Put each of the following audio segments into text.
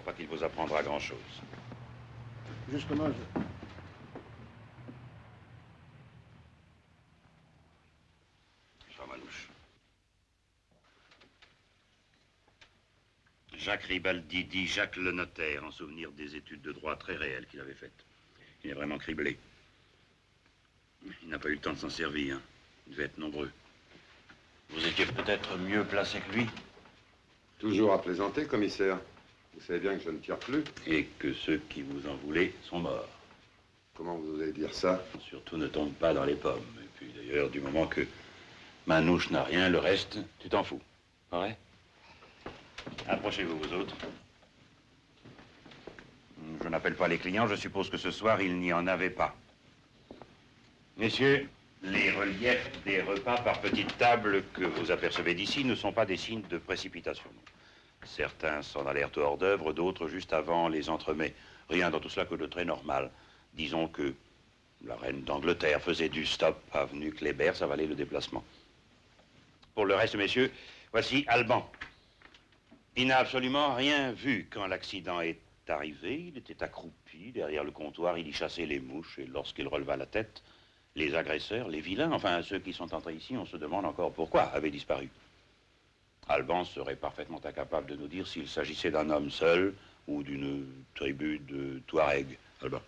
pas qu'il vous apprendra grand-chose. Justement, Jean Manouche. Jacques Ribaldi dit Jacques le notaire, en souvenir des études de droit très réelles qu'il avait faites. Il est vraiment criblé. Il n'a pas eu le temps de s'en servir. Il devait être nombreux. Vous étiez peut-être mieux placé que lui. Toujours à plaisanter, commissaire. Vous savez bien que je ne tire plus. Et que ceux qui vous en voulaient sont morts. Comment vous osez dire ça? Surtout ne tombe pas dans les pommes. Et puis d'ailleurs, du moment que Manouche n'a rien, le reste, tu t'en fous. Pas vrai? Approchez-vous, vous autres. Je n'appelle pas les clients, je suppose que ce soir, il n'y en avait pas. Messieurs, les reliefs des repas par petites tables que vous apercevez d'ici ne sont pas des signes de précipitation. Certains s'en allèrent au hors d'œuvre, d'autres juste avant les entremets. Rien dans tout cela que de très normal. Disons que la reine d'Angleterre faisait du stop avenue Kléber, ça valait le déplacement. Pour le reste, messieurs, voici Alban. Il n'a absolument rien vu quand l'accident est arrivé. Il était accroupi derrière le comptoir, il y chassait les mouches, et lorsqu'il releva la tête, les agresseurs, les vilains, enfin ceux qui sont entrés ici, on se demande encore pourquoi, avaient disparu. Alban serait parfaitement incapable de nous dire s'il s'agissait d'un homme seul ou d'une tribu de Touaregs. Alban.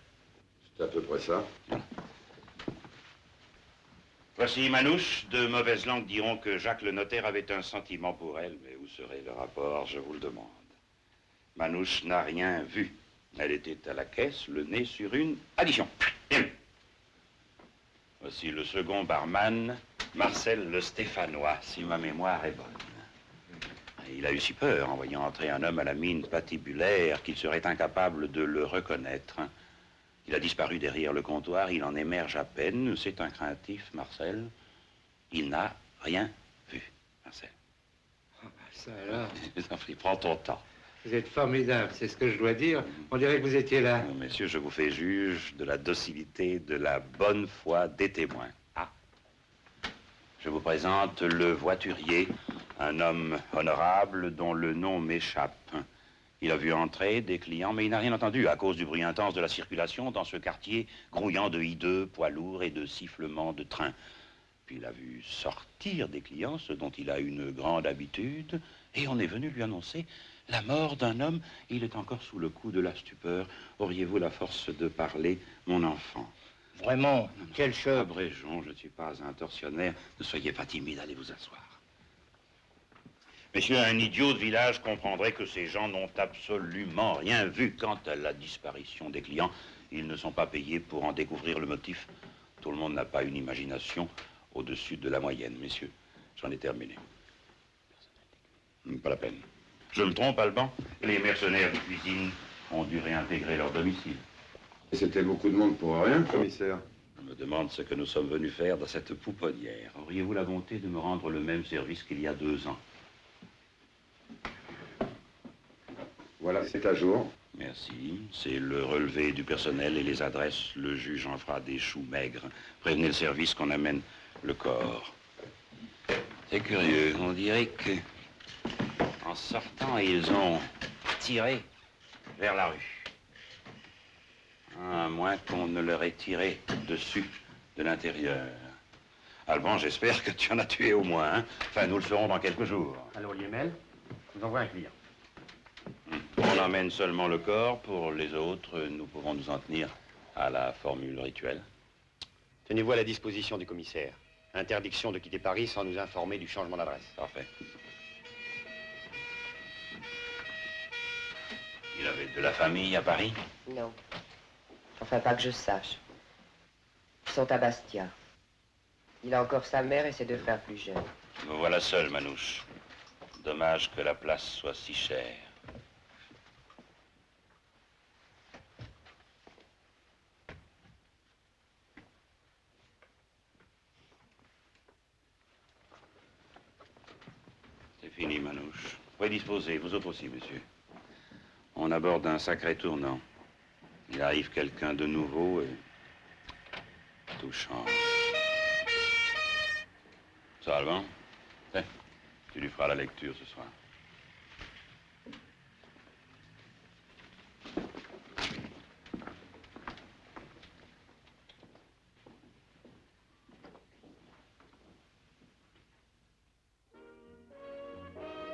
C'est à peu près ça. Voilà. Voici Manouche. De mauvaises langues diront que Jacques le notaire avait un sentiment pour elle, mais où serait le rapport, je vous le demande. Manouche n'a rien vu. Elle était à la caisse, le nez sur une addition. Bien. Voici le second barman, Marcel le Stéphanois, si ma mémoire est bonne. Et il a eu si peur en voyant entrer un homme à la mine patibulaire qu'il serait incapable de le reconnaître. Il a disparu derrière le comptoir, il en émerge à peine. C'est un craintif, Marcel. Il n'a rien vu, Marcel. Oh, bah ça alors. Je t'en prie, prends ton temps. Vous êtes formidable, c'est ce que je dois dire. On dirait que vous étiez là. Non, messieurs, je vous fais juge de la docilité, de la bonne foi des témoins. Ah. Je vous présente le voiturier, un homme honorable dont le nom m'échappe. Il a vu entrer des clients, mais il n'a rien entendu à cause du bruit intense de la circulation dans ce quartier grouillant de hideux, poids lourds et de sifflements de train. Puis il a vu sortir des clients, ce dont il a une grande habitude, et on est venu lui annoncer la mort d'un homme. Il est encore sous le coup de la stupeur. Auriez-vous la force de parler, mon enfant? Vraiment, quel choc. Abrégeons, je ne suis pas un tortionnaire. Ne soyez pas timide, allez vous asseoir. Messieurs, un idiot de village comprendrait que ces gens n'ont absolument rien vu quant à la disparition des clients. Ils ne sont pas payés pour en découvrir le motif. Tout le monde n'a pas une imagination au-dessus de la moyenne, messieurs. J'en ai terminé. Pas la peine. Je me trompe, Alban? Les mercenaires de cuisine ont dû réintégrer leur domicile. Et c'était beaucoup de monde pour rien, commissaire. Je me demande ce que nous sommes venus faire dans cette pouponnière. Auriez-vous la bonté de me rendre le même service qu'il y a 2 ans? Voilà, c'est à jour. Merci. C'est le relevé du personnel et les adresses. Le juge en fera des choux maigres. Prévenez le service qu'on amène le corps. C'est curieux. On dirait que, en sortant, ils ont tiré vers la rue. À moins qu'on ne leur ait tiré dessus de l'intérieur. Alban, j'espère que tu en as tué au moins, hein? Enfin, nous le saurons dans quelques jours. Alors, Liemel, je vous envoie un client. On emmène seulement le corps. Pour les autres, nous pouvons nous en tenir à la formule rituelle. Tenez-vous à la disposition du commissaire. Interdiction de quitter Paris sans nous informer du changement d'adresse. Parfait. Il avait de la famille à Paris? Non. Enfin, pas que je sache. Ils sont à Bastia. Il a encore sa mère et ses 2 frères plus jeunes. Me voilà seul, Manouche. Dommage que la place soit si chère. C'est fini, Manouche. Prédisposez, vous autres aussi, monsieur. On aborde un sacré tournant. Il arrive quelqu'un de nouveau et tout change. Ça, Alban? Tiens, tu lui feras la lecture ce soir.